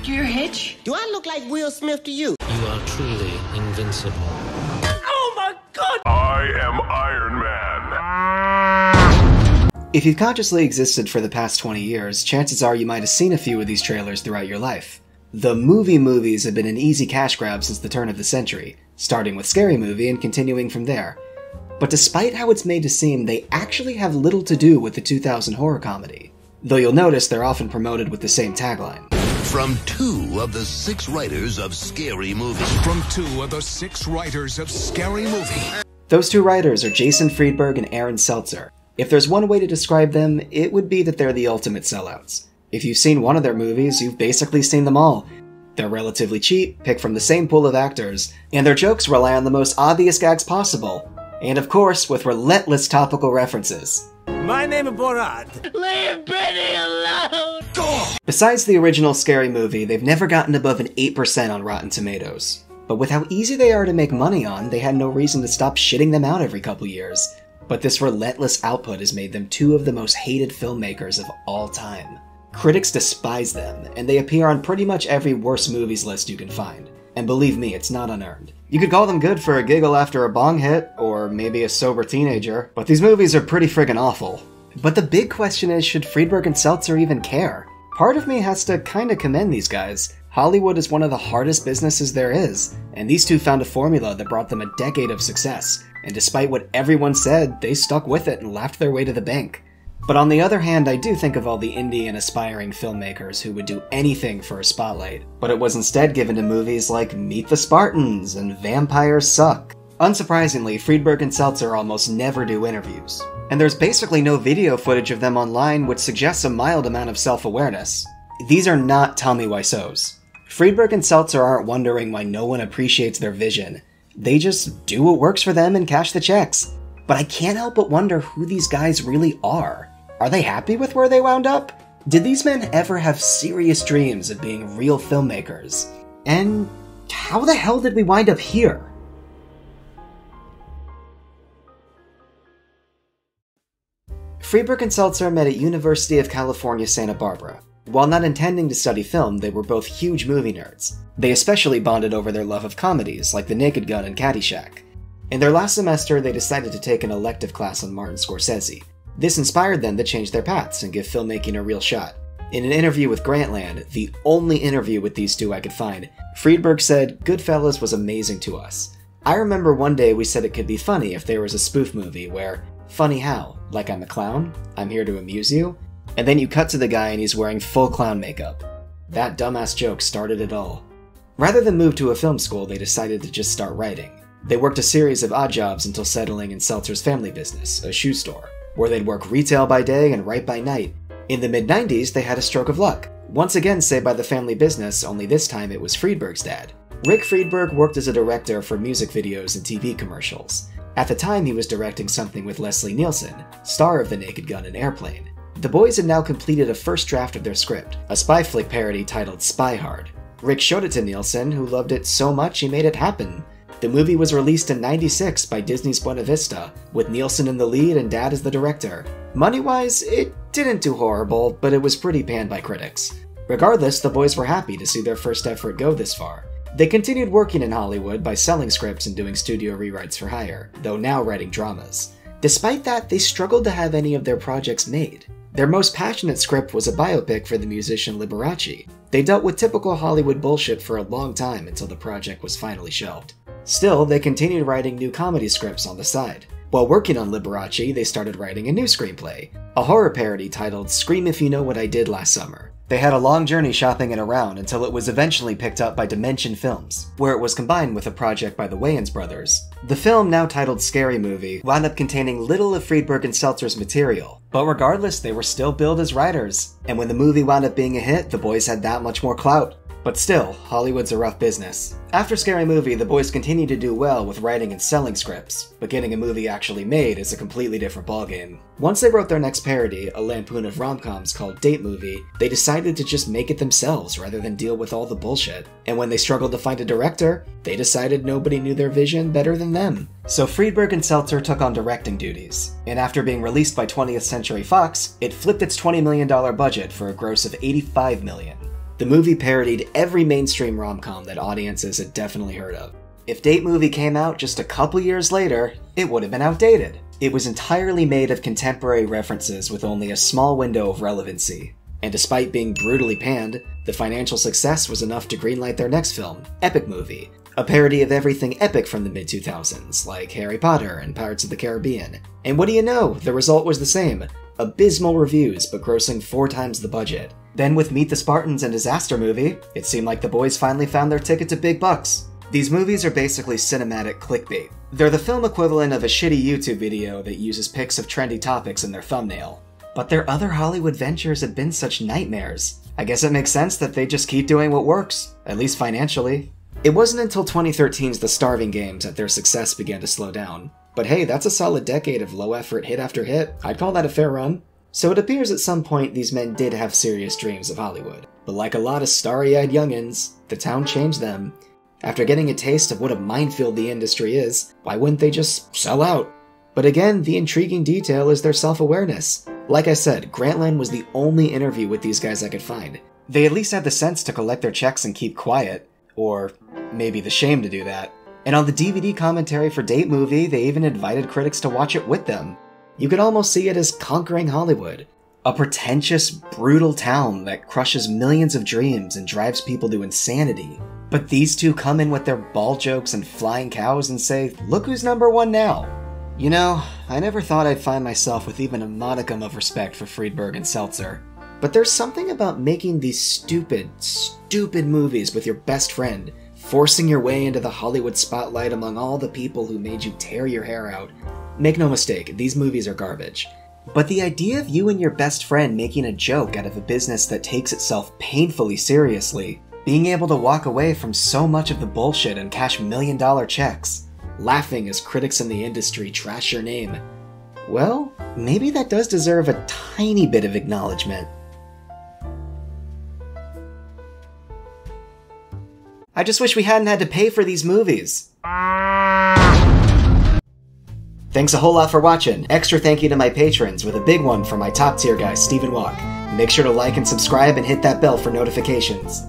Do you hitch? Do I look like Will Smith to you? You are truly invincible. Oh my god! I am Iron Man. If you've consciously existed for the past 20 years, chances are you might have seen a few of these trailers throughout your life. The movies have been an easy cash grab since the turn of the century, starting with Scary Movie and continuing from there. But despite how it's made to seem, they actually have little to do with the 2000 horror comedy. Though you'll notice they're often promoted with the same tagline. From 2 of the 6 writers of Scary Movie. From 2 of the 6 writers of Scary Movie. Those 2 writers are Jason Friedberg and Aaron Seltzer. If there's one way to describe them, it would be that they're the ultimate sellouts. If you've seen one of their movies, you've basically seen them all. They're relatively cheap, picked from the same pool of actors, and their jokes rely on the most obvious gags possible. And of course, with relentless topical references. My name is Borat. Leave Benny alone! Besides the original Scary Movie, they've never gotten above an 8% on Rotten Tomatoes. But with how easy they are to make money on, they had no reason to stop shitting them out every couple years. But this relentless output has made them 2 of the most hated filmmakers of all time. Critics despise them, and they appear on pretty much every worst movies list you can find. And believe me, it's not unearned. You could call them good for a giggle after a bong hit, or maybe a sober teenager, but these movies are pretty friggin' awful. But the big question is, should Friedberg and Seltzer even care? Part of me has to kinda commend these guys. Hollywood is one of the hardest businesses there is, and these 2 found a formula that brought them a decade of success, and despite what everyone said, they stuck with it and laughed their way to the bank. But on the other hand, I do think of all the indie and aspiring filmmakers who would do anything for a spotlight, but it was instead given to movies like Meet the Spartans and Vampires Suck. Unsurprisingly, Friedberg and Seltzer almost never do interviews, and there's basically no video footage of them online, which suggests a mild amount of self-awareness. These are not Tommy Wiseau's. Friedberg and Seltzer aren't wondering why no one appreciates their vision. They just do what works for them and cash the checks. But I can't help but wonder who these guys really are. Are they happy with where they wound up? Did these men ever have serious dreams of being real filmmakers? And how the hell did we wind up here? Friedberg and Seltzer met at University of California, Santa Barbara. While not intending to study film, they were both huge movie nerds. They especially bonded over their love of comedies, like The Naked Gun and Caddyshack. In their last semester, they decided to take an elective class on Martin Scorsese. This inspired them to change their paths and give filmmaking a real shot. In an interview with Grantland, the only interview with these 2 I could find, Friedberg said, "Goodfellas was amazing to us. I remember one day we said it could be funny if there was a spoof movie where, funny how? Like I'm a clown? I'm here to amuse you?" And then you cut to the guy and he's wearing full clown makeup. That dumbass joke started it all. Rather than move to a film school, they decided to just start writing. They worked a series of odd jobs until settling in Seltzer's family business, a shoe store, where they'd work retail by day and write by night. In the mid-90s, they had a stroke of luck. Once again saved by the family business, only this time it was Friedberg's dad. Rick Friedberg worked as a director for music videos and TV commercials. At the time, he was directing something with Leslie Nielsen, star of The Naked Gun and Airplane. The boys had now completed a first draft of their script, a spy flick parody titled Spy Hard. Rick showed it to Nielsen, who loved it so much he made it happen. The movie was released in '96 by Disney's Buena Vista, with Nielsen in the lead and Dad as the director. Money-wise, it didn't do horrible, but it was pretty panned by critics. Regardless, the boys were happy to see their first effort go this far. They continued working in Hollywood by selling scripts and doing studio rewrites for hire, though now writing dramas. Despite that, they struggled to have any of their projects made. Their most passionate script was a biopic for the musician Liberace. They dealt with typical Hollywood bullshit for a long time until the project was finally shelved. Still, they continued writing new comedy scripts on the side. While working on Liberace, they started writing a new screenplay, a horror parody titled Scream If You Know What I Did Last Summer. They had a long journey shopping it around until it was eventually picked up by Dimension Films, where it was combined with a project by the Wayans brothers. The film, now titled Scary Movie, wound up containing little of Friedberg and Seltzer's material, but regardless, they were still billed as writers. And when the movie wound up being a hit, the boys had that much more clout. But still, Hollywood's a rough business. After Scary Movie, the boys continued to do well with writing and selling scripts, but getting a movie actually made is a completely different ballgame. Once they wrote their next parody, a lampoon of rom-coms called Date Movie, they decided to just make it themselves rather than deal with all the bullshit. And when they struggled to find a director, they decided nobody knew their vision better than them. So Friedberg and Seltzer took on directing duties, and after being released by 20th Century Fox, it flipped its $20 million budget for a gross of $85 million. The movie parodied every mainstream rom-com that audiences had definitely heard of. If Date Movie came out just a couple years later, it would have been outdated. It was entirely made of contemporary references with only a small window of relevancy. And despite being brutally panned, the financial success was enough to greenlight their next film, Epic Movie, a parody of everything epic from the mid-2000s, like Harry Potter and Pirates of the Caribbean. And what do you know, the result was the same. Abysmal reviews, but grossing 4 times the budget. Then with Meet the Spartans and Disaster Movie, it seemed like the boys finally found their ticket to big bucks. These movies are basically cinematic clickbait. They're the film equivalent of a shitty YouTube video that uses pics of trendy topics in their thumbnail. But their other Hollywood ventures had been such nightmares. I guess it makes sense that they just keep doing what works, at least financially. It wasn't until 2013's The Starving Games that their success began to slow down. But hey, that's a solid decade of low-effort hit after hit. I'd call that a fair run. So it appears at some point these men did have serious dreams of Hollywood. But like a lot of starry-eyed youngins, the town changed them. After getting a taste of what a minefield the industry is, why wouldn't they just sell out? But again, the intriguing detail is their self-awareness. Like I said, Grantland was the only interview with these guys I could find. They at least had the sense to collect their checks and keep quiet. Or maybe the shame to do that. And on the DVD commentary for Date Movie, they even invited critics to watch it with them. You could almost see it as conquering Hollywood. A pretentious, brutal town that crushes millions of dreams and drives people to insanity. But these two come in with their ball jokes and flying cows and say, look who's number one now. You know, I never thought I'd find myself with even a modicum of respect for Friedberg and Seltzer. But there's something about making these stupid movies with your best friend, forcing your way into the Hollywood spotlight among all the people who made you tear your hair out. Make no mistake, these movies are garbage. But the idea of you and your best friend making a joke out of a business that takes itself painfully seriously, being able to walk away from so much of the bullshit and cash million-dollar checks, laughing as critics in the industry trash your name, well, maybe that does deserve a tiny bit of acknowledgement. I just wish we hadn't had to pay for these movies. Thanks a whole lot for watching. Extra thank you to my patrons, with a big one for my top tier guy, Stephen Walk. Make sure to like and subscribe and hit that bell for notifications.